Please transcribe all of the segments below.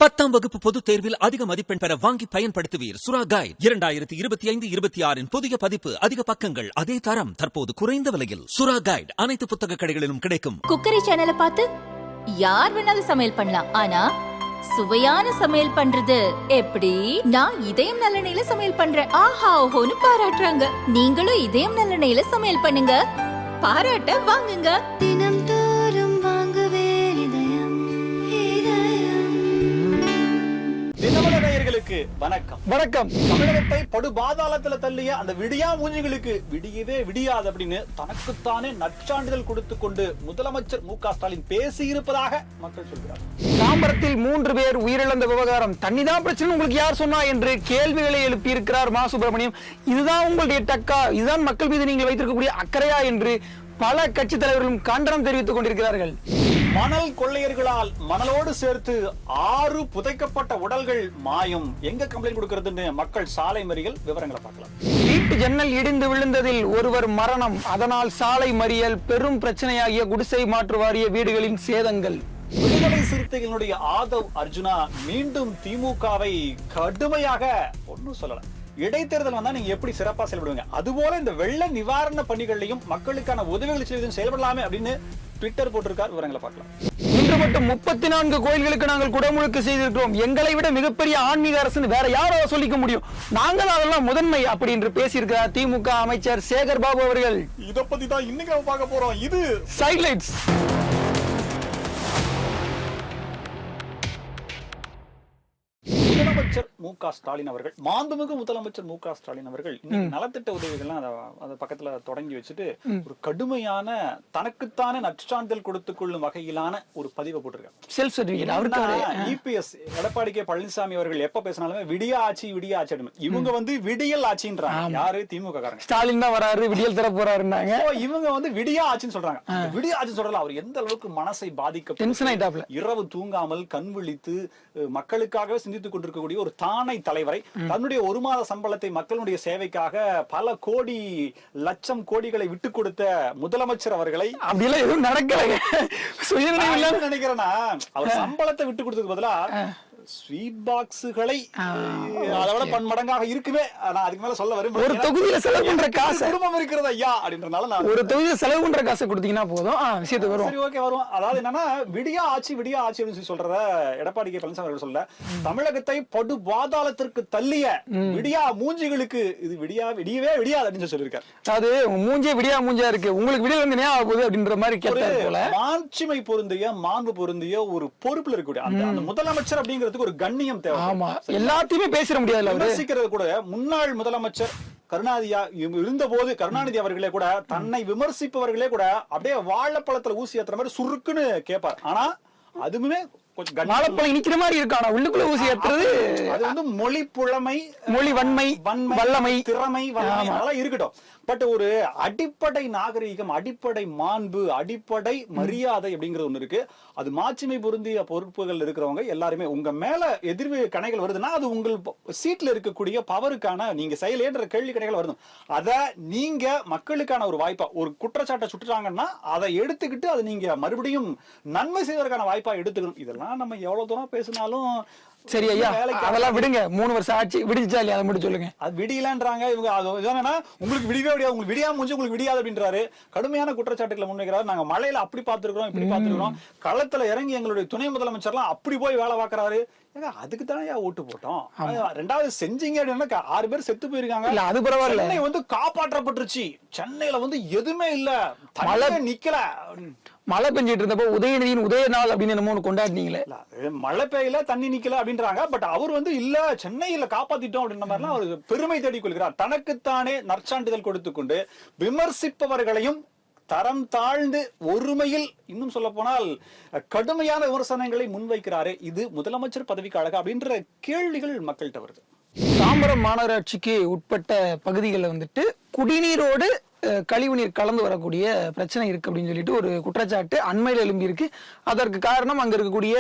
10ஆம் வகுப்பு பொதுத் தேர்வில் அதிக மதிப்பெண் பெற வாங்கி பயன்படுத்துவீர் சுறா கைட் 2025-26 புதிய பதிப்பு. அதிக பக்கங்கள், அதே தரம், தற்போது குறைந்த விலையில். சுறா கைட் அனைத்து புத்தக கடைகளிலும் கிடைக்கும். குக்கரி சேனலை பார்த்து யார் வேணாலும் சமையல் பண்ணலாம். ஆனா சுவையான சமையல் பண்றது எப்படி? நான் இதயம் நல்லெண்ணெயில சமையல் பண்றேன். ஆஹா ஓஹோன்னு பாராட்டுறாங்க. நீங்களும் இதயம் நல்லெண்ணெயில சமையல் பண்ணுங்க, பாராட்ட வாங்குங்க. தினம் தோறும் வாங்குவே இதயம் நேயர்களுக்கு வணக்கம். வணக்கம். தமிழகத்தை படுபாதாளத்துல தள்ளிய அந்த விடியா மூஞ்சிகளுக்கு விடியவே விடியாது அப்படின்னு தனக்குத்தானே நற்சான்றிதழ் கொடுத்து கொண்டு முதலமைச்சர் மு க ஸ்டாலின் பேசியிருப்பதாக மக்கள் சொல்கிறார். தாம்பரத்தில் 3 பேர் உயிரிழந்த விவகாரம் தண்ணிதான் பிரச்சனை உங்களுக்கு யார் சொன்னா என்று கேள்விகளை எழுப்பி இருக்கிறார் மா சுப்பிரமணியம். இதுதான் உங்களுடைய டக்கா, இதுதான் மக்கள் மீது நீங்கள் வைத்திருக்கக்கூடிய அக்கறையா என்று பல கட்சி தலைவர்களும் கண்டனம் தெரிவித்துக் கொண்டிருக்கிறார்கள். மணல் கொள்ளையர்களால் மணலோடு சேர்த்து 6 புதைக்கப்பட்ட உடல்கள் மாயம். எங்க கம்ப்ளைண்ட் கொடுக்கிறதுன்னு மக்கள் சாலை மறியல். விவரங்களை பார்க்கலாம். வீட்டு ஜன்னல் இடிந்து விழுந்ததில் ஒருவர் மரணம், அதனால் சாலை மறியல். பெரும் பிரச்சனையாகிய குடிசை மாற்று வாரிய வீடுகளின் சேதங்கள். விடுதலை சிறுத்தைகளுடைய ஆதவ் அர்ஜுனா மீண்டும் திமுகவை கடுமையாக ஒன்னும் சொல்லல. இடைத்தேர்தல் வந்தா நீங்க எப்படி சிறப்பா செயல்படுவீங்க, அதுபோல இந்த வெள்ள நிவாரண பணிகளையும் மக்களுக்கான உதவிகளை செய்வதும் செயல்படலாமே அப்படின்னு ட்விட்டர் போட்டிருக்கார். விவரங்களை பார்க்கலாம். இன்று மட்டும் 34 கோயில்களுக்கு நாங்கள் குடமுழுக்கு செய்திருக்கிறோம். எங்களை விட மிகப்பெரிய ஆன்மீக அரசு வேற யாரோ சொல்லிக்க முடியும், நாங்கள் அதெல்லாம் முதன்மை அப்படி என்று பேசியிருக்கிறார் திமுக அமைச்சர் சேகர் பாபு அவர்கள். இத பத்தி தான் இன்னைக்கு பார்க்க போறோம். இது சைட்லைட்ஸ். முதலமைச்சர் மு க ஸ்டாலின் அவர்கள், மாண்புமிகு முதலமைச்சர் மு க ஸ்டாலின் அவர்கள் இன்னைக்கு நலத்திட்ட உதவிகள்லாம் அந்த பக்கத்துல தொடங்கி வச்சுட்டு ஒரு கடுமையான தனக்குத்தானே நற்சான்றிதழ் கொடுத்துக் கொள்ளும் வகையிலான ஒரு பதிவை போட்டிருக்காங்க. செல்ஃப் சர்டிபிகேட் அவருக்கு இபிஎஸ் எடப்பாடி கே பழனிசாமி அவர்கள் எப்ப பேசினாலுமே விடியா ஆட்சி விடியா ஆட்சி அப்படின்னு. இவங்க வந்து விடியல் ஆட்சின்றாங்க. யாரு? திமுக காரங்க. ஸ்டாலின் தான் வராரு, விடியல் தர போறாருன்னாங்க. இவங்க வந்து விடியா ஆட்சின்னு சொல்றாங்க. விடியா ஆட்சி சொல்றதுல அவர் எந்த அளவுக்கு மனசை பாதிக்க, இரவு தூங்காமல் கண் விழித்து மக்களுக்காகவே சிந்தித்துக் கொண்டிருக்கக்கூடிய ஒரு தானை தலைவரை, தன்னுடைய 1 மாத சம்பளத்தை மக்களுடைய சேவைக்காக பல கோடி லட்சம் கோடிகளை விட்டு கொடுத்த முதலமைச்சர் அவர்களை அப்படியெல்லாம் எதுவும் நடக்கல நினைக்கிறேன்னா, அவர் சம்பளத்தை விட்டு கொடுத்ததுக்கு பதிலா ஸ்வீட் பாக்ஸ்களை அதோட பன்மடங்காக இருக்குமே. அதுக்கு மேல சொல்ல வரும். ஒரு தொகுதியில செலவு பண்ற காசு குடும்பம் இருக்கிறது ஐயா அப்படின்றனால நான் ஒரு தொகுதியில செலவு பண்ற காசை கொடுத்தீங்கன்னா போதும், விஷயத்துக்கு வரும். சரி, ஓகே, வரும். அதாவது என்னன்னா, விடியா ஆட்சி அப்படின்னு சொல்றத எடப்பாடி கே பழனிசாமி அவர்கள் சொல்ல, தமிழகத்தை படு பாதாளத்திற்கு தள்ளிய விடியா மூஞ்சிகளுக்கு இது விடியவே விடியாது அப்படின்னு சொல்லியிருக்காரு. அது மூஞ்சே விடியா மூஞ்சா இருக்கு, உங்களுக்கு விடிய வந்து ஞாபகம் போகுது அப்படின்ற மாதிரி கேட்டார் போல. மாட்சிமை பொருந்திய, மாண்பு பொருந்திய ஒரு பொறுப்புல இருக்கக்கூடிய அந்த முதலமைச்சர் அப்படிங்கிறது ஒரு கண்ணியம் தேவை. ஆமா, எல்லாத்தையுமே பேச முடியாது. விமர்சிக்கிறது கூட முன்னாள் முதலமைச்சர் கருணாநிதி அவர்களே கூட தன்னை விமர்சிப்பவர்களே கூட அப்படியே வாழைப்பழத்துல ஊசி ஏத்துற மாதிரி சுருக்குன்னு கேட்பார். ஆனா அதுவுமே வாழைப்பழம் இனிக்கிற மாதிரி இருக்கான உள்ளுக்குள்ள ஊசி ஏத்துறது. அது வந்து மொழி புலமை, மொழி வன்மை, வல்லமை, திறமை, அதெல்லாம் இருக்கட்டும். பட் ஒரு அடிப்படை நாகரீகம், அடிப்படை மாண்பு, அடிப்படை மரியாதை அப்படிங்கிறது ஒண்ணு இருக்கு. அது மாட்சிமை பொருந்திய பொறுப்புகள் இருக்கிறவங்க எல்லாருமே உங்க மேல எதிர்வு கணைகள் வருதுன்னா அது உங்கள் சீட்ல இருக்கக்கூடிய பவருக்கான நீங்க செயலேன்ற கேள்வி கணைகள் வருது. அத நீங்க மக்களுக்கான ஒரு வாய்ப்பா, ஒரு குற்றச்சாட்டை சுட்டுறாங்கன்னா அதை எடுத்துக்கிட்டு அதை நீங்க மறுபடியும் நன்மை செய்வதற்கான வாய்ப்பா எடுத்துக்கணும். இதெல்லாம் நம்ம எவ்வளவு தூரம் பேசினாலும் சரி ஐயா, அதெல்லாம் விடுங்க. 3 வருஷம் ஆட்சி விடிச்சா இல்லையா, அதை மட்டும் சொல்லுங்க. அது விடியலன்றாங்க இவங்க. உங்களுக்கு விடியவே விடியாது, உங்களுக்கு விடியா முடிஞ்சு உங்களுக்கு விடியாது அப்படின்றாரு. கடுமையான குற்றச்சாட்டுகளை முன்வைக்கிறாரு. நாங்க மழையில அப்படி பார்த்திருக்கிறோம், இப்படி பார்த்திருக்கிறோம், களத்துல இறங்கி எங்களுடைய துணை முதலமைச்சர்லாம் அப்படி போய் வேலை பார்க்கறாரு. அதுக்கு தானே ஓட்டு போட்டோம். 2வது செஞ்சீங்க அப்படின்னா 6 பேர் செத்து போயிருக்காங்க. அது பரவாயில்ல, சென்னை வந்து காப்பாற்றப்பட்டுருச்சு. சென்னையில வந்து எதுவுமே இல்ல, மழை நிக்கல. மழை பெஞ்சிட்டு இருந்தப்போ உதயநிதியின் உதய நாள் அப்படின்னு என்னமோ கொண்டாடினீங்களே. மழை பெய்யல, தண்ணி நிக்கல அப்படின்றாங்க. பட் அவர் வந்து இல்ல சென்னையில காப்பாத்திட்டோம் அப்படின்ற மாதிரிலாம் அவர் பெருமை தேடிக் கொள்கிறார். தனக்குத்தானே நற்சான்றிதழ் கொடுத்துக் கொண்டு விமர்சிப்பவர்களையும் தரம் தாழ்ந்து ஒருமையில், இன்னும் சொல்ல போனால் கடுமையான விமர்சனங்களை முன்வைக்கிறாரே, இது முதலமைச்சர் பதவிக்கு அழகா அப்படின்ற கேள்விகள் மக்கள்கிட்ட வருது. தாம்பரம் மாநகராட்சிக்கு உட்பட்ட பகுதிகளில் வந்துட்டு குடிநீரோடு கழிவுநீர் கலந்து வரக்கூடிய பிரச்சனை இருக்கு அப்படின்னு சொல்லிட்டு ஒரு குற்றச்சாட்டு அண்மையில் எழும்பி இருக்கு. அதற்கு காரணம் அங்க இருக்கக்கூடிய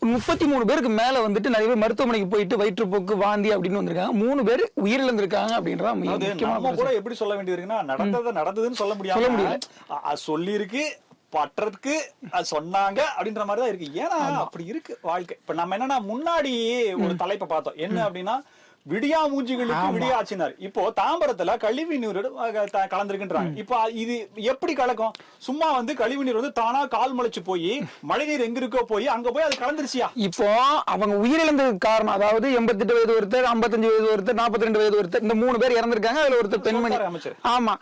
33 பேருக்கு மேல வந்துட்டு நிறைய பேர் மருத்துவமனைக்கு போயிட்டு வயிற்றுப்போக்கு, வாந்தி அப்படின்னு வந்திருக்காங்க. 3 பேர் உயிரிழந்திருக்காங்க அப்படின்றத கூட எப்படி சொல்ல வேண்டியிருக்குன்னா, நடந்ததுன்னு சொல்ல முடியாது. சொல்லி இருக்கு, பற்றதுக்கு அது சொன்னாங்க அப்படின்ற மாதிரி தான் இருக்கு. ஏன்னா அப்படி இருக்கு வாழ்க்கை. இப்ப நம்ம என்னன்னா முன்னாடி ஒரு தலைப்பை பார்த்தோம், என்ன அப்படின்னா விடியா மூஞ்சிகளுக்கு விடியா ஆச்சினார். இப்போ தாம்பரத்துல கழிவு நீர் கலந்துருக்குன்றாங்க. இப்போ இது எப்படி கலக்கும்? சும்மா வந்து கழிவு நீர் வந்து தானா கால் முளைச்சு போய் மழை நீர் எங்க இருக்கோ போய் அங்க போய் அது கலந்துருச்சியா? இப்போ அவங்க உயிரிழந்ததுக்கு காரணம், அதாவது 88 வயது ஒருத்தர், 55 வயது ஒருத்தர், 42 வயது ஒருத்தர், இந்த 3 பேர் இறந்திருக்காங்க. அதுல ஒருத்தர் பெண்மணி. அமைச்சர். ஆமா.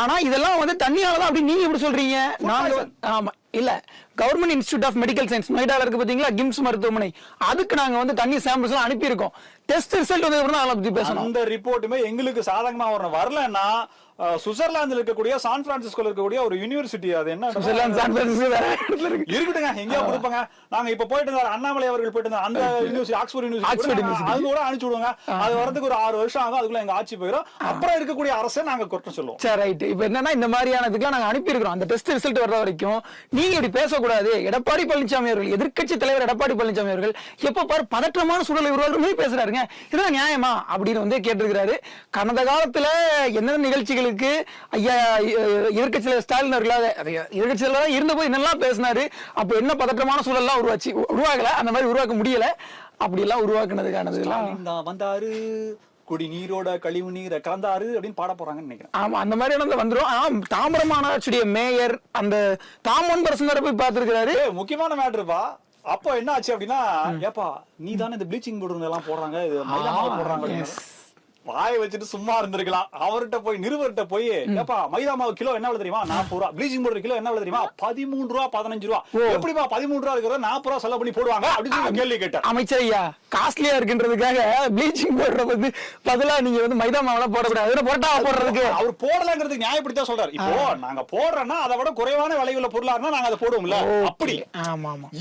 ஆனா இதெல்லாம் வந்து தண்ணியாலதான் அப்படி நீங்க எப்படி சொல்றீங்க? நாங்க ஆமா இல்ல, government institute of medical science நொய்டால இருக்கு பாத்தீங்களா, கிம்ஸ் மருத்துவமனை, அதுக்கு நாங்க வந்து தண்ணி சாம்பிள்ஸ் எல்லாம் அனுப்பி இருக்கோம். டெஸ்ட் ரிசல்ட் வந்து அதை பத்தி பேசணும். அந்த ரிப்போர்ட்டுமே எங்களுக்கு சாதகமா வரலன்னா சுவிட்சர்லாந்துல இருக்கக்கூடிய சான் பிரான்சிஸ்கோல இருக்கக்கூடிய ஒரு யூனிவர்சிட்டி, அது என்ன இருக்கட்டுங்க, எங்கேயா கொடுப்பாங்க. நாங்க இப்ப போயிட்டு அண்ணாமலை அவர்கள் போயிட்டு அந்த யூனிவர்சிட்டி, ஆக்ஸ்போர்ட் யூனிவர்சிட்டி, அது கூட அனுப்பிச்சு விடுவாங்க. அது வரதுக்கு ஒரு 6 வருஷம் ஆகும். அதுக்குள்ள எங்க ஆட்சி போயிடும். அப்புறம் இருக்கக்கூடிய அரசை நாங்க குற்றம் சொல்லுவோம். சரி, ரைட். இப்ப என்னன்னா இந்த மாதிரியானதுக்குலாம் நாங்க அனுப்பி இருக்கிறோம். அந்த டெஸ்ட் ரிசல்ட் வர்ற வரைக்கும் நீங்க இப்படி பேசக்கூடாது. எடப்பாடி பழனிசாமி அவர்கள், எதிர்க்கட்சி தலைவர் எடப்பாடி பழனிசாமி அவர்கள் எப்ப பாரு பதற்றமான சூழலை உருவாக்குற மாதிரி பேசுறாருங்க. இதெல்லாம் நியாயமா அப்படின்னு வந்து கேட்டிருக்கிறாரு. கடந்த காலத்துல என்ன நிகழ்ச்சிகளுக்கு ஐயா எதிர்க்கட்சியில ஸ்டாலின் அவர்களாக எதிர்க்கட்சியில இருந்தபோது என்னெல்லாம் பேசினாரு, அப்ப என்ன பதற்றமான சூழல் எல்லாம் உருவாகல, அந்த மாதிரி உருவாக்க முடியல. அப்படி எல்லாம் உருவாக்குனதுக்கானது எல்லாம் வந்தாரு, குடிநீரோட கழிவு நீரை கலந்தாரு அப்படின்னு பாட போறாங்கன்னு நினைக்கிறேன். ஆமா, அந்த மாதிரி வந்துரும். தாம்பரம் மாநகராட்சியுடைய மேயர் அந்த தாமன் பர்சனரை போய் பார்த்திருக்கிறாரு. முக்கியமான மேட்டர்ப்பா. அப்போ என்ன ஆச்சு அப்படின்னா, ஏப்பா நீ தானே இந்த ப்ளீச்சிங் பவுடர் எல்லாம் போடுறாங்க, இது மைதா மாவு போடுறாங்க, வாய வச்சுட்டு சும்மா இருந்திருக்கலாம். அவர்கிட்ட போய் நிருபர்கிட்ட போய், ஏப்பா மைதா மாவு கிலோ என்ன விலை தெரியுமா? 40 ரூபா. ப்ளீச்சிங் பவுடர் கிலோ என்ன விலை தெரியுமா? 13 ரூபா 15 ரூபா. எப்படிப்பா 13 ரூபா இருக்கிறத 40 ரூபா செலவு பண்ணி போடுவாங்க அப்படின்னு கேள்வி கேட்டார். அமைச்சர் ஐயா, காஸ்ட்லியா இருக்குன்றதுக்காக ப்ளீச்சிங் பவுடர் வந்து பதிலா நீங்க வந்து மைதா மாவுலாம் போடக்கூடாது, போட்டாவா போடுறதுக்கு அவர் போடலங்கிறதுக்கு நியாயப்படுத்தா சொல்றாரு. இப்போ நாங்க போடுறோம்னா அதை விட குறைவான விலையுள்ள பொருளா இருந்தா நாங்க அதை போடுவோம்ல, அப்படி.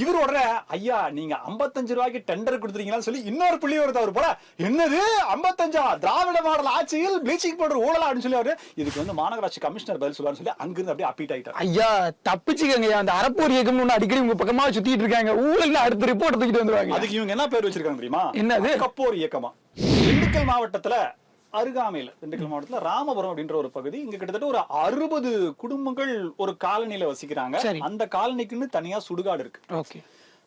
இவரோட ஐயா நீங்க 55 ரூபாய்க்கு டெண்டர் கொடுத்துறீங்களான்னு சொல்லி இன்னொரு புள்ளி வருது அவர் போல. என்னது 55? திராவிட மாடல் ஆட்சியில் ப்ளீச்சிங் பவுடர் ஊழலா அப்படின்னு சொல்லி இதுக்கு வந்து மாநகராட்சி கமிஷனர் பதில் சொல்லுவாரு சொல்லி அங்கிருந்து அப்படியே அப்பீட் ஆயிட்டார். ஐயா தப்பிச்சுக்கங்க, அந்த அரப்போர் இயக்கம்னு அடிக்கடி உங்க பக்கமா சுத்திட்டு இருக்காங்க. ஊழல் அடுத்த ரிப்போர்ட் தூக்கிட்டு வந்துருவாங்க. அதுக்கு இவங்க என்ன பேர் வச்சிருக்காங்க தெரியுமா? என்னது? கப்போர் இயக்கமா. திண்டுக்கல் மாவட்டத்துல அருகாமையில, திண்டுக்கல் மாவட்டத்துல ராமபுரம் அப்படின்ற ஒரு பகுதி, இங்க கிட்டத்தட்ட ஒரு 60 குடும்பங்கள் ஒரு காலனில வசிக்கிறாங்க. அந்த காலனிக்குன்னு தனியா சுடுகாடு இருக்கு. ஓகே.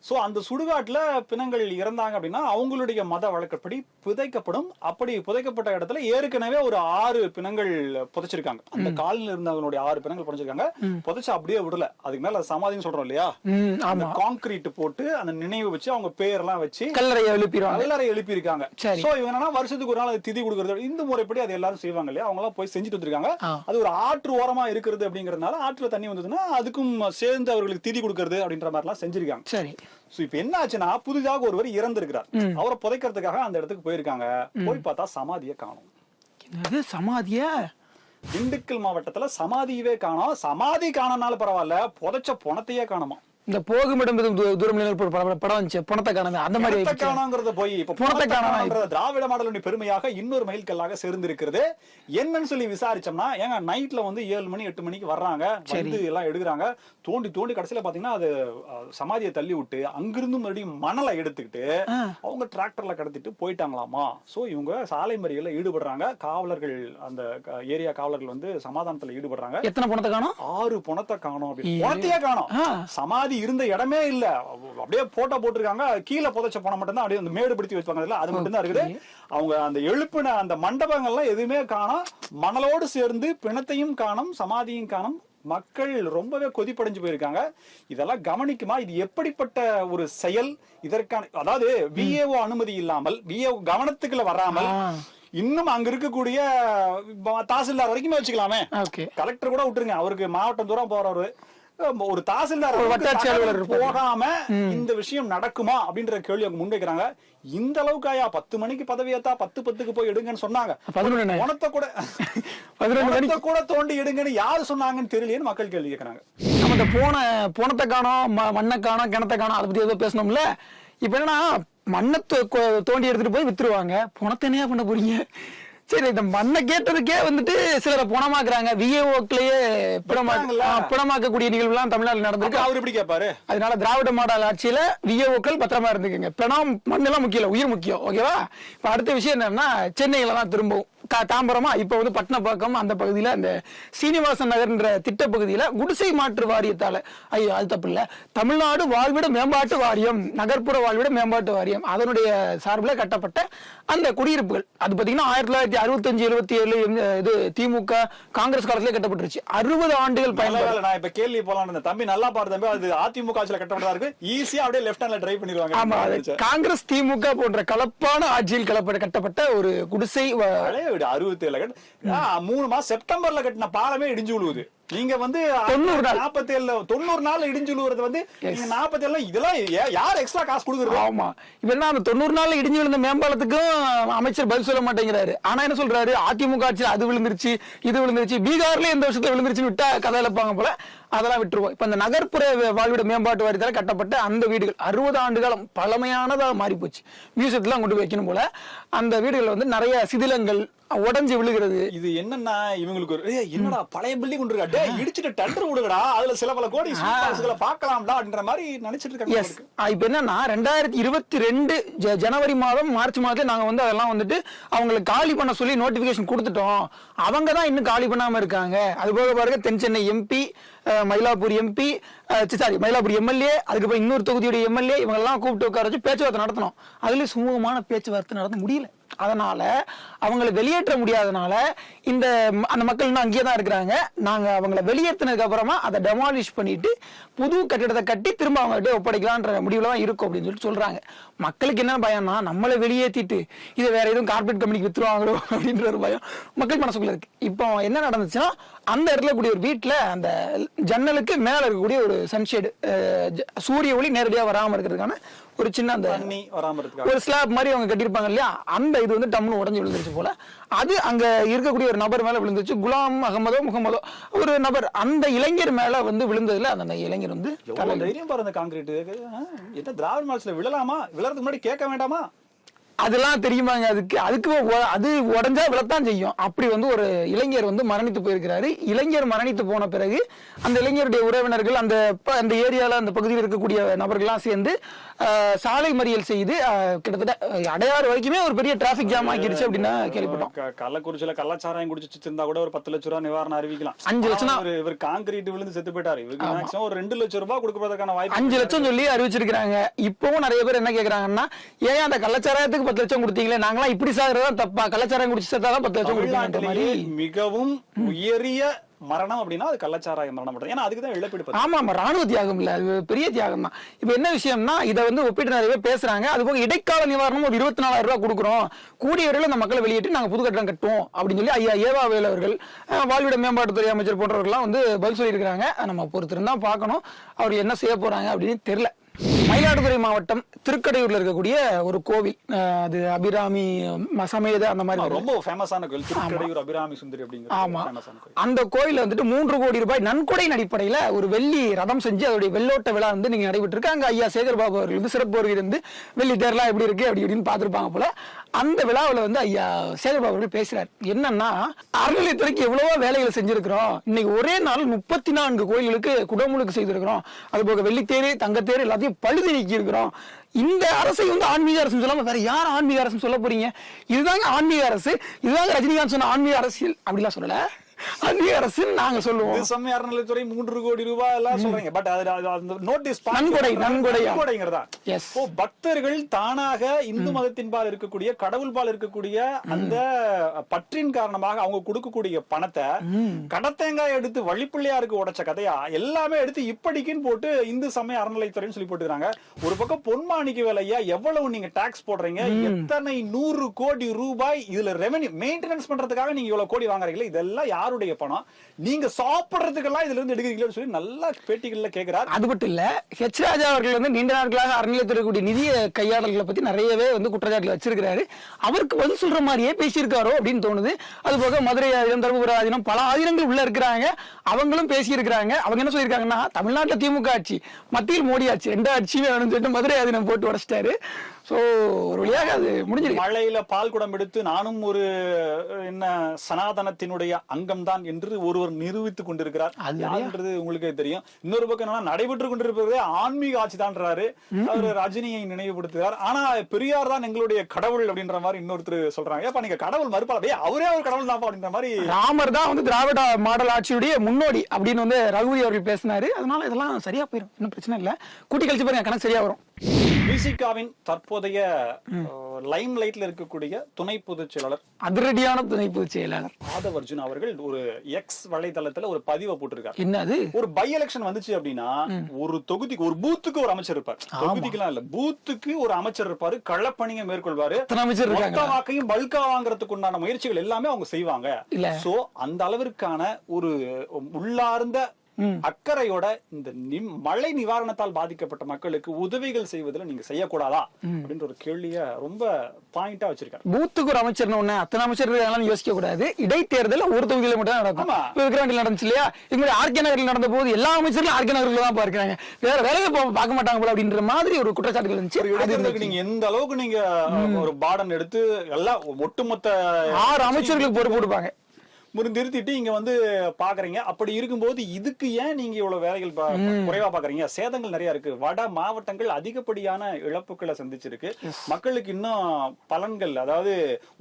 சோ அந்த சுடுகாட்டுல பிணங்கள் இறந்தாங்க அப்படின்னா அவங்களுடைய மத வழக்கப்படி புதைக்கப்படும். அப்படி புதைக்கப்பட்ட இடத்துல ஏற்கனவே ஒரு 6 பிணங்கள் புதைச்சிருக்காங்க. அந்த காலில் இருந்தவங்களுடைய 6 பிணங்கள் புதைச்சிருக்காங்க. புதைச்சு அப்படியே விடல, அதுக்கு மேல சமாதின்னு சொல்றோம் இல்லையா, அந்த கான்கிரீட் போட்டு அந்த நினைவு வச்சு அவங்க பேரெல்லாம் வச்சு கல்லறை எழுப்பி இருக்காங்க. சோ இவங்க என்னன்னா வருஷத்துக்கு ஒரு நாள் திதி கொடுக்கறது, இந்து முறைப்படி அது எல்லாரும் செய்வாங்க இல்லையா, அவங்க எல்லாம் போய் செஞ்சுட்டு வந்திருக்காங்க. அது ஒரு ஆற்று ஓரமா இருக்கிறது அப்படிங்கறதுனால ஆற்றுல தண்ணி வந்ததுன்னா அதுக்கும் சேர்ந்து அவர்களுக்கு திதி கொடுக்கறது அப்படின்ற மாதிரி எல்லாம் செஞ்சிருக்காங்க. சரி. இப்ப என்ன ஆச்சுன்னா புதிதாக ஒருவர் இறந்திருக்கிறார். அவரை புதைக்கிறதுக்காக அந்த இடத்துக்கு போயிருக்காங்க. போய் பார்த்தா சமாதியை காணோம். சமாதியா? திண்டுக்கல் மாவட்டத்துல சமாதியவே காணோம். சமாதி காணனால பரவாயில்ல, புதைச்ச பணத்தையே காணுமா. இந்த போகுமிடம் தூரம் படம் வந்துச்சு, பணத்தை காணாம அந்த மாதிரி காணாங்கிறத போய் இப்ப பணத்தை காணாம திராவிட மாடலுடைய பெருமையாக இன்னொரு மைல்கல்லாக சேர்ந்திருக்கிறது. என்னன்னு சொல்லி விசாரிச்சோம்னா, ஏங்க நைட்ல வந்து 7 மணி 8 மணிக்கு வர்றாங்க, வந்து எல்லாம் எடுக்கிறாங்க, தோண்டி கடைசியில பாத்தீங்கன்னா அது சமாதியை தள்ளி விட்டு அங்கிருந்து மறுபடியும் மணலை எடுத்துக்கிட்டு அவங்க டிராக்டர்ல கடத்திட்டு போயிட்டாங்களாமா. சோ இவங்க சாலை மறியல்ல ஈடுபடுறாங்க. காவலர்கள், அந்த ஏரியா காவலர்கள் வந்து சமாதானத்துல ஈடுபடுறாங்க. எத்தனை பணத்தை காணோம்? 6 பணத்தை காணோம். பணத்தையே காணோம். சமாதி இருந்த இடமே இல்ல, அப்படியே போட்டோ போட்டிருக்காங்க. கீழே புதைச்ச பணம் மட்டும் தான் அப்படியே அந்த மேடு பிடித்து வச்சுப்பாங்க, அது மட்டும் தான் இருக்குது. அவங்க அந்த எழுப்பின அந்த மண்டபங்கள்லாம் எதுவுமே காணோம். மணலோடு சேர்ந்து பிணத்தையும் காணோம், சமாதியும் காணோம். மக்கள் ரொம்பவே கொதிப்படைஞ்சு போயிருக்காங்க. இதெல்லாம் கவனிக்குமா? இது எப்படிப்பட்ட ஒரு செயல்? இதற்கான அதாவது விஏஓ அனுமதி இல்லாமல், விஏஓ கவனத்துக்குள்ள வராமல், இன்னும் அங்க இருக்கக்கூடிய தாசில்தார் வரைக்குமே வச்சுக்கலாமே, கலெக்டர் கூட விட்டுருங்க, அவருக்கு மாவட்டம் தூரம் போறவரு, ஒரு தாசில்தார் போகாம இந்த விஷயம் நடக்குமா அப்படின்ற கேள்வி அவங்க முன்வைக்கிறாங்க. இந்த அளவுக்காயா 10 மணிக்கு பதவி ஏத்தா 10:10க்கு போய் எடுங்கன்னு சொன்னாங்க. பணத்தை கூட தோண்டி எடுங்கன்னு யாரு சொன்னாங்கன்னு தெரியலையேன்னு மக்கள் கேள்வி கேட்கறாங்க. நம்ம இந்த போனத்தை காணோம், மண்ணை காணோம், கிணத்தை காணோம், அதை பத்தி ஏதோ பேசணும்ல. இப்ப என்னன்னா மண்ணை தோண்டி எடுத்துட்டு போய் வித்துருவாங்க, பணத்தை என்ன பண்ண போறீங்க? சரி, இந்த மண்ணை கேட்டதுக்கே வந்துட்டு சிலரை பணமாக்குறாங்க. விஏஓக்களையே பணமாக்கக்கூடிய நிகழ்வு எல்லாம் தமிழ்நாட்டில் நடந்திருக்கு. அவர் எப்படி கேட்பாரு? அதனால திராவிட மாடல் ஆட்சியில விஏஓக்கள் பத்திரமா இருந்துக்குங்க. பணம் மண்ணெல்லாம் முக்கியம், உயிர் முக்கியம். ஓகேவா? இப்ப அடுத்த விஷயம் என்னன்னா, சென்னையில தான் திரும்பவும் தாம்பரமா இப்ப வந்து பட்டணப்பாக்கம் அந்த பகுதியில அந்த சீனிவாசன் நகர்ன்ற திட்ட பகுதியில குடிசை மாற்று வாரியத்தால, ஐயோ அது தப்பு இல்ல, தமிழ்நாடு வாழ்விட மேம்பாட்டு வாரியம், நகர்ப்புற வாழ்விட மேம்பாட்டு வாரியம் அதனுடைய சார்பில் கட்டப்பட்ட அந்த குடியிருப்புகள் அது பாத்தீங்கன்னா 1965-77 இது திமுக காங்கிரஸ் காலத்திலே கட்டப்பட்டுருச்சு. 60 ஆண்டுகள் பயன்படுத்த. நான் இப்ப கேள்வி போலாம் தம்பி, நல்லா பாரு தம்பி, அது அதிமுக ஆட்சியில கட்டப்பட்டதா இருக்கு, ஈஸியா அப்படியே லெஃப்ட் ஹேண்ட்ல டிரைவ் பண்ணிடுவாங்க. ஆமா, காங்கிரஸ் திமுக போன்ற கலப்பான ஆட்சியில் கட்டப்பட்ட ஒரு குடிசை பழைய வீடு 67 3 மாசம் செப்டம்பர்ல கட்டின பாலமே இடிஞ்சு விழுவுது. நீங்க வந்து 90 நாள் இடிஞ்சு விழுவுறது வந்து நீங்க 47 இதெல்லாம் யார் எக்ஸ்ட்ரா காசு கொடுக்குறது? ஆமா, இப்ப என்ன அந்த 90 நாள்ல இடிஞ்சு விழுந்த மேம்பாலத்துக்கும் அமைச்சர் பதில் சொல்ல மாட்டேங்கிறாரு. ஆனா என்ன சொல்றாரு, அதிமுக ஆட்சியில் அது விழுந்துருச்சு இது விழுந்துருச்சு, பீகார்ல இந்த வருஷத்துல விழுந்துருச்சுன்னு விட்டா கதை இழப்பாங்க போல, அதெல்லாம் விட்டுருவோம். இப்ப இந்த நகர்ப்புற வாழ்விட மேம்பாட்டு வாரியத்தால கட்டப்பட்ட அந்த வீடுகள் 60 ஆண்டு காலம் பழமையானதா மாறி போச்சு. மியூசியத்துல கொண்டு போய் வைக்கணும் போல. அந்த வீடுகள் வந்து நிறைய சிதிலங்கள் உடஞ்சு விழுகிறது. இது என்னன்னா இவங்களுக்கு ஒரு என்னடா பழைய பில்டிங் கொண்டு இருக்கா, இடிச்சுட்டு டெண்டர் விடுங்கடா, அதுல சில பல கோடி பார்க்கலாம்டா அப்படின்ற மாதிரி நினைச்சிட்டு இருக்காங்க. இப்ப என்னன்னா 2022 ஜனவரி மாதம் மார்ச் மாதத்துல நாங்க வந்து அதெல்லாம் வந்துட்டு அவங்களுக்கு காலி பண்ண சொல்லி நோட்டிபிகேஷன் கொடுத்துட்டோம். அவங்க தான் இன்னும் காலி பண்ணாம இருக்காங்க. அது போக பாருங்க தென் Chennai MP, Mylapore MP, Mylapore MLA, அதுக்கப்புறம் இன்னொரு தொகுதியுடைய எம்எல்ஏ, இவங்க எல்லாம் கூப்பிட்டு உட்கார வச்சு பேச்சுவார்த்தை நடத்தணும். அதுலயும் சுமூகமான பேச்சுவார்த்தை நடத்த முடியல. அதனால அவங்களை வெளியேற்ற முடியாதனால அந்த மக்கள் இன்னும் அங்கேயே தான் இருக்கிறாங்க. நாங்க அவங்களை வெளியேற்றினதுக்கு அப்புறமா அதை டெமாலிஷ் பண்ணிட்டு புது கட்டிடத்தை கட்டி திரும்ப அவங்க ஒப்படைக்கலான்ற முடிவுல தான் இருக்கும் அப்படின்னு சொல்றாங்க. மக்களுக்கு என்ன பயம்னா, நம்மளை வெளியேற்றிட்டு இதை வேற எதுவும் கார்பரேட் கம்பெனிக்கு வித்துருவாங்களோ அப்படின்ற ஒரு பயம் மக்கள் மனசுக்குள்ள இருக்கு. இப்போ என்ன நடந்துச்சுன்னா, அந்த இடத்துல கூடிய ஒரு வீட்டுல அந்த ஜன்னலுக்கு மேல இருக்கக்கூடிய ஒரு சன்ஷேடு, சூரிய ஒளி நேரடியா வராம இருக்கிறதுக்கான ஒரு சின்ன அந்த ஒரு ஸ்லாப் மாதிரி அவங்க கட்டியிருப்பாங்க இல்லையா, அந்த இது வந்து டம்னு உடஞ்சு விழுந்துருச்சு போல. அது அங்க இருக்கக்கூடிய ஒரு நபர் மேல விழுந்துச்சு. குலாம் முகமதோ ஒரு நபர், அந்த இளைஞர் மேல வந்து விழுந்ததுல அந்த இளைஞர் வந்து தைரியம் பாருங்க. கான்கிரீட் என்ன திராவிட மாடல்ல விழலாமா, விழறதுக்கு முன்னாடி கேட்க வேண்டாமா? அதெல்லாம் தெரியுமாங்க? அதுக்கு அது உடஞ்சா விழத்தான் செய்யும். அப்படி வந்து ஒரு இளைஞர் வந்து மரணித்து போயிருக்கிறாரு. இளைஞர் மரணித்து போன பிறகு அந்த இளைஞருடைய உறவினர்கள் அந்த ஏரியால அந்த பகுதியில் இருக்கக்கூடிய நபர்கள்லாம் சேர்ந்து சாலை மறியல் செய்து கிட்டத்தட்ட அடையாறு வரைக்குமே ஒரு பெரிய டிராபிக் ஜாம் ஆகிடுச்சு அப்படின்னு கேள்விப்பட்டோம். கள்ளக்குறிச்சியில கள்ளச்சாராயம் குடிச்சு இருந்தா கூட ஒரு 10 லட்சம் ரூபாய் நிவாரணம் அறிவிக்கலாம். 5 லட்சம் இவர் கான்கிரீட் விழுந்து செத்து போயிட்டாரு. இவருக்கு மேக்ஸிமம் ஒரு 2 லட்சம் ரூபாய் கொடுக்கறதுக்கான வாய்ப்பு 5 லட்சம் சொல்லி அறிவிச்சிருக்காங்க. இப்பவும் நிறைய பேர் என்ன கேக்குறாங்கன்னா, ஏன் அந்த கள்ளச்சாராயத்துக்கு 10 லட்சம் கொடுத்தீங்களே, நாங்களாம் இப்படி சாகிறதா தப்பா, கள்ளச்சாராயம் குடிச்சு செத்தாதான் 10 லட்சம் கொடுத்தீங்க. மிகவும் உயரிய மரணம் அப்படின்னா அது கள்ளச்சாராய மரணம் மட்டும். ஏன்னா அதுக்கு தான் இழப்பீடு. ஆமா, ராணுவ தியாகம் இல்ல, அது பெரிய தியாகம் தான். இப்ப என்ன விஷயம்னா, இதை வந்து ஒப்பிட்டு நிறைய பேர் பேசுறாங்க. அது போக இடைக்கால நிவாரணம் ஒரு 24,000 ரூபாய் கொடுக்குறோம், கூடிய வரையில் அந்த மக்களை வெளியேற்றி நாங்க புது கட்டடம் கட்டுவோம் அப்படின்னு சொல்லி ஐயா ஏவாவேல் அவர்கள், வாழ்விட மேம்பாட்டுத்துறை அமைச்சர் போன்றவர்கள்லாம் வந்து பதில் சொல்லியிருக்கிறாங்க. நம்ம பொறுத்திருந்தா பார்க்கணும் அவர் என்ன செய்ய போறாங்க அப்படின்னு தெரியல. மயிலாடுதுறை மாவட்டம் திருக்கடையூர்ல இருக்கக்கூடிய ஒரு கோவில், அது அபிராமி சமேத அந்த மாதிரி ரொம்ப ஃபேமஸான கோவில் திருக்கடையூர் அபிராமி சுந்தரி அப்படிங்கிற. ஆமா, அந்த கோயில வந்துட்டு 3 கோடி ரூபாய் நன்கொடையின் அடிப்படையில ஒரு வெள்ளி ரதம் செஞ்சு அதோடைய வெள்ளோட்ட விழா வந்து நீங்க நடைபெற்று இருக்கு. அங்க ஐயா சேகர் பாபு அவர்கள் வந்து சிறப்பு வருகை இருந்து வெள்ளி தேர்லாம் எப்படி இருக்கு அப்படின்னு பார்த்திருப்பாங்க போல. அந்த விழாவில் வந்து ஐயா சேகர் பாபு அவர்கள் பேசுறாரு. என்னன்னா, அறநிலையத்துறைக்கு எவ்வளவோ வேலைகளை செஞ்சிருக்கிறோம், இன்னைக்கு ஒரே நாள் 34 கோயில்களுக்கு குடமுழுக்கு செய்திருக்கிறோம், அது போக வெள்ளித்தேரு தங்கத்தேரு எல்லாத்தையும் பழுது நீக்கி இருக்கிறோம். இந்த அரசை வந்து ஆன்மீக அரசு சொல்லாம வேற யார் ஆன்மீக அரசு சொல்ல போறீங்க? இதுதாங்க ஆன்மீக அரசு, இதுதாங்க ரஜினிகாந்த் சொன்ன ஆன்மீக அரசியல் அப்படிலாம் சொல்லல. ஆன்மீக அரசு நாங்க சொல்லுவோம். செம்மை அறநிலையத்துறை 3 கோடி ரூபாய் எல்லாம் சொல்றீங்க. பட் அது நோட்டீஸ் நன்கொடைங்கிறதா? பக்தர்கள் தானாக இந்து மதத்தின்பால் இருக்கக்கூடிய கடவுள் பால் இருக்கக்கூடிய அந்த பற்றின் காரணமாக அவங்க கொடுக்கக்கூடிய பணத்தை கடத்தேங்காய் எடுத்து வழிப்பிள்ளையாருக்கு உடைச்ச கதையா எல்லாமே எடுத்து இப்படிக்குன்னு போட்டு இந்து சமய அறநிலையத்துறைன்னு சொல்லி போட்டுக்கிறாங்க. ஒரு பக்கம் பொன்மாணிக்கு வேலையா எவ்வளவு நீங்க டாக்ஸ் போடுறீங்க, எத்தனை 100 கோடி ரூபாய் இதுல ரெவென்யூ மெயின்டெனன்ஸ் பண்றதுக்காக நீங்க இவ்வளவு கோடி வாங்குறீங்களா, இதெல்லாம் யாருடைய பணம், நீங்க சாப்பிடுறதுக்கெல்லாம் இதுல இருந்து எடுக்கிறீங்களா சொல்லி நல்லா பேட்டிகள்ல கேட்கிறார். அது மட்டும் இல்ல, ஹெச் ராஜா அவர்கள் வந்து நீண்ட நாட்களாக அறநிலையத்துறை நிதிய கையாளர்களை பத்தி நிறையவே வந்து குற்றச்சாட்டுல வச்சிருக்கிறாரு. அவருக்கு பதில் சொல்ற மாதிரியே பேசியிருக்காரோ அப்படின்னு தோணுது. அது போக மதுரை ஆதீனம், தர்மபுரி ஆதீனம், பல ஆதீனங்கள் உள்ள இருக்கிறாங்க, அவங்களும் பேசியிருக்கிறாங்க. அவங்க என்ன சொல்லியிருக்காங்கன்னா, தமிழ்நாட்டில் திமுக ஆட்சி, மத்தியில் மோடி ஆட்சி, 2 ஆட்சியுமே வேணும்னு சொல்லிட்டு மதுரை ஆதீனம் போட்டு உடைச்சிட்டாரு. சோ ஒரு வழியாக அது முடிஞ்சிருக்கு. மழையில பால் குடம் எடுத்து நானும் ஒரு என்ன சனாதனத்தினுடைய அங்கம் தான் என்று ஒருவர் நிரூபித்துக் கொண்டிருக்கிறார். அது யாருன்றது உங்களுக்கு தெரியும். இன்னொரு பக்கம் என்னன்னா நடைபெற்று கொண்டிருப்பதே ஆன்மீக ஆட்சி தான்றாரு. அவர் ரஜினியை நினைவுபடுத்துகிறார். ஆனா பெரியார் தான் எங்களுடைய கடவுள் அப்படின்ற மாதிரி இன்னொருத்தர் சொல்றாங்க. ஏப்பா நீங்க கடவுள் மறுப்பாளே, அவரே ஒரு கடவுள் தான் அப்படின்ற மாதிரி. ராமர் தான் வந்து திராவிட மாடல் ஆட்சியுடைய முன்னோடி அப்படின்னு வந்து ரகுபதி அவர்கள் பேசினாரு. அதனால இதெல்லாம் சரியா போயிடும், இன்னும் பிரச்சனை இல்ல. கூட்டி கழிச்சு பாருங்க, கணக்கு சரியா வரும். விசிகாவின் தற்போதைய லைம் லைட்ல இருக்கக்கூடிய துணை பொதுச் செயலாளர், அதிரடியான துணை பொதுச் செயலாளர் ஆதவ் அர்ஜுன் அவர்கள் ஒரு எக்ஸ் வலைதளத்துல ஒரு பதிவை போட்டிருக்காரு. என்னது, ஒரு பை எலெக்ஷன் வந்துச்சு அப்படின்னா ஒரு தொகுதிக்கு ஒரு பூத்துக்கு ஒரு அமைச்சர் இருப்பார். தொகுதிக்கெல்லாம் இல்ல, பூத்துக்கு ஒரு அமைச்சர் இருப்பாரு. களப்பணியை மேற்கொள்வாரு. அமைச்சர் மொத்த வாக்கையும் பல்கா வாங்குறதுக்கு உண்டான முயற்சிகள் எல்லாமே அவங்க செய்வாங்க. சோ அந்த அளவிற்கான ஒரு உள்ளார்ந்த அக்கறையோட இந்த மழை நிவாரணத்தால் பாதிக்கப்பட்ட மக்களுக்கு உதவிகள் செய்வதில் நீங்க செய்யக்கூடாதா அப்படின்ற ஒரு கேள்விய ரொம்ப பாயிண்டா வச்சிருக்காரு. பூத்துக்கு ஒரு அமைச்சர் அத்தனை அமைச்சர் யோசிக்க கூடாது. இடைத்தேர்தல் ஒரு தொகுதியில மட்டும் தான் நடக்கும். விக்கிரவாண்டியில் நடந்துச்சு இல்லையா, இது ஆர்கே நகரில் நடந்த போது எல்லா அமைச்சர்களும் ஆர்கே நகரில் தான் பார்க்கிறாங்க, வேற வேலையை பார்க்க மாட்டாங்க போல அப்படின்ற மாதிரி ஒரு குற்றச்சாட்டுகள் இருந்துச்சு. நீங்க எந்த அளவுக்கு நீங்க ஒரு பாடன் எடுத்து எல்லாம் ஒட்டுமொத்த 6 அமைச்சர்களுக்கு பொறுப்பு கொடுப்பாங்க நிறுத்திட்டு இங்க வந்து பாக்குறீங்க. அப்படி இருக்கும்போது இதுக்கு ஏன் நீங்க இவ்வளவு வேலைகள் குறைவா பாக்குறீங்க? சேதங்கள் நிறைய இருக்கு. வட மாவட்டங்கள் அதிகப்படியான இழப்புகளை சந்திச்சிருக்கு. மக்களுக்கு இன்னும் பலன்கள், அதாவது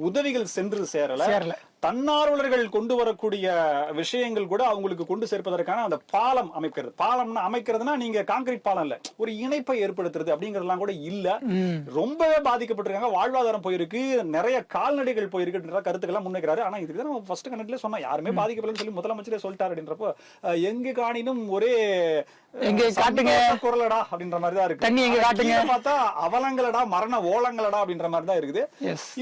உதவிகள் சென்று சேரல. தன்னார்வலர்கள் கொண்டு வரக்கூடிய விஷயங்கள் கூட அவங்களுக்கு கொண்டு சேர்ப்பதற்கான அந்த பாலம் அமைக்கிறது. பாலம்னா அமைக்கிறதுனா நீங்க கான்கிரீட் பாலம் இல்ல, ஒரு இணைப்பை ஏற்படுத்துறது அப்படிங்கறதெல்லாம் கூட இல்ல. ரொம்பவே பாதிக்கப்பட்டிருக்காங்க. வாழ்வாதாரம் போயிருக்கு, நிறைய கால்நடைகள் போயிருக்குன்ற கருத்துக்கெல்லாம் முன்வைக்கிறாரு. ஆனா இதுக்கு நம்ம ஃபர்ஸ்ட் கணக்குல சொன்னா யாருமே பாதிக்கப்படலன்னு சொல்லி முதலமைச்சரே சொல்லிட்டாரு. அப்படின்றப்போ எங்க காணினும் ஒரே எங்க காட்டுங்க குரலடா அப்படின்ற மாதிரி தான் இருக்கு. தண்ணி எங்க காட்டுங்க பார்த்தா அவலங்களடா மரண ஓலங்களடா அப்படின்ற மாதிரி தான் இருக்குது.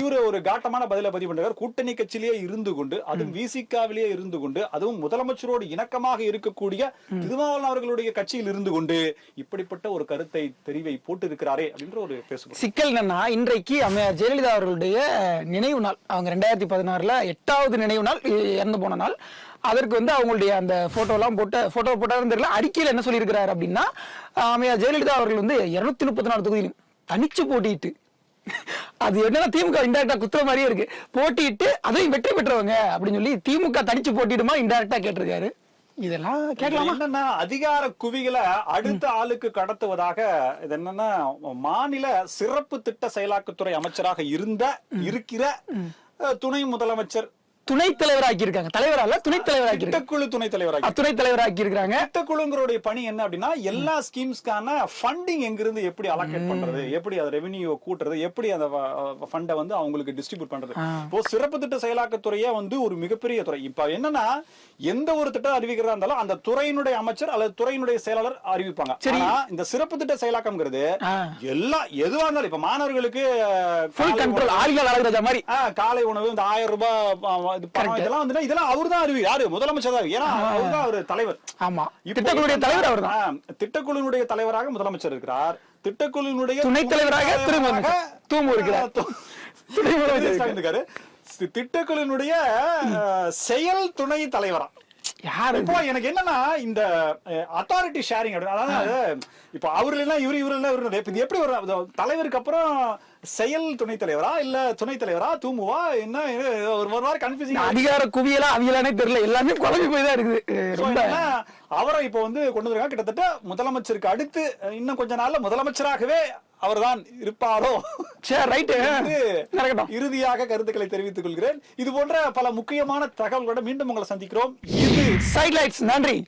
இவரு ஒரு காட்டமான பதில பதிவு பண்றாரு. கூட்டணி கட்சியிலேயே இருந்து கொண்டு, அதுவும் விசிகாவிலேயே இருந்து கொண்டு, அதுவும் முதலமைச்சரோடு இணக்கமாக இருக்கக்கூடிய திருமாவளவன் அவர்களுடைய கட்சியில் இருந்து கொண்டு இப்படிப்பட்ட ஒரு கருத்தை தெரிவை போட்டு இருக்கிறாரே அப்படின்ற ஒரு பேசுகிறோம். சிக்கல் என்னன்னா, இன்றைக்கு அம்மையார் ஜெயலலிதா அவர்களுடைய நினைவு நாள். அவங்க 2016 8வது நினைவு நாள், இறந்து போன நாள். அதற்கு வந்து அவங்களுடைய அந்த போட்டோ போட்டாலும் தெரியல. அறிக்கையில் என்ன சொல்லி இருக்கிறாரு அப்படின்னா, அம்மையார் ஜெயலலிதா அவர்கள் வந்து 234 தொகுதியிலும் தனிச்சு போட்டிட்டு, அது என்னன்னா திமுக இன்டைரக்டா குத்துற மாதிரியே இருக்கு, போட்டிட்டு அதையும் வெற்றி பெற்றவங்க அப்படின்னு சொல்லி திமுக தனிச்சு போட்டிடுமா இன்டைரக்டா கேட்டிருக்காரு. இதெல்லாம் கேட்கலாமா? என்னன்னா அதிகார குவிகளை அடுத்த ஆளுக்கு கடத்துவதாக, இது என்னன்னா மாநில சிறப்பு திட்ட செயலாக்கத்துறை அமைச்சராக இருக்கிற துணை முதலமைச்சர் துணைத் தலைவராக்கி இருக்காங்க. தலைவர் அல்ல, துணைத் தலைவராக்கி, திட்டக்குழு துணைத் தலைவராக்கி இருக்காங்க. திட்டக்குழுங்களுடைய பணி என்ன அப்படின்னா, எல்லா ஸ்கீம்ஸ்க்கான ஃபண்டிங் எங்கிருந்து எப்படி அலோகேட் பண்றது, எப்படி அது ரெவென்யூ கூட்டுறது, எப்படி அந்த ஃபண்டை வந்து அவங்களுக்கு டிஸ்ட்ரிபியூட் பண்றது. இப்போ சிறப்பு திட்ட செயலாக்கத்துறையே வந்து ஒரு மிகப்பெரிய துறை. இப்ப என்னன்னா எந்த ஒரு திட்டம் அறிவிக்கிறதா இருந்தாலும் அந்த துறையினுடைய அமைச்சர் அல்லது துறையினுடைய செயலாளர் அறிவிப்பாங்க. ஆனா இந்த சிறப்பு திட்ட செயலாக்கம்ங்கிறது எல்லா எதுவா இருந்தாலும், இப்ப மாணவர்களுக்கு காலை உணவு, இந்த 1000 ரூபாய் இதெல்லாம் வந்து இதெல்லாம் அவர்தான் அறிவி, யாரு முதலமைச்சர் தான். ஏன்னா அவர்தான் ஒரு தலைவர். ஆமா, திட்டக்குழுவுடைய தலைவர் அவர்தான். திட்டக்குழுவினுடைய தலைவராக முதலமைச்சர் இருக்கிறார். திட்டக்குழுவினுடைய துணைத் தலைவராக தூமு இருக்கிறார். திட்டக்குழுவினுடைய செயல் துணை தலைவரா யாரு? இப்போ எனக்கு என்னன்னா இந்த அத்தாரிட்டி ஷேரிங், அதாவது இப்ப அவரு எல்லாம் இவரு எப்படி ஒரு தலைவருக்கு அப்புறம் செயல் துணைத் தலைவரா இல்ல துணைத் தலைவரா தூமுவா என்ன ஒரு மாதிரி கன்ஃபியூசிங். அதிகார குவியலா அவியலானே தெரியல, எல்லாமே குழம்பு போய் தான் இருக்குது. அவரை இப்ப வந்து கொண்டு வந்திருக்காங்க. கிட்டத்தட்ட முதலமைச்சருக்கு அடுத்து இன்னும் கொஞ்ச நாள்ல முதலமைச்சராகவே அவர்தான் இருப்பாரோ இறுதியாக கருத்துக்களை தெரிவித்துக் கொள்கிறேன். இது போன்ற பல முக்கியமான தகவல்களோட மீண்டும் உங்களை சந்திக்கிறோம். இது சைட் லைட்ஸ். நன்றி.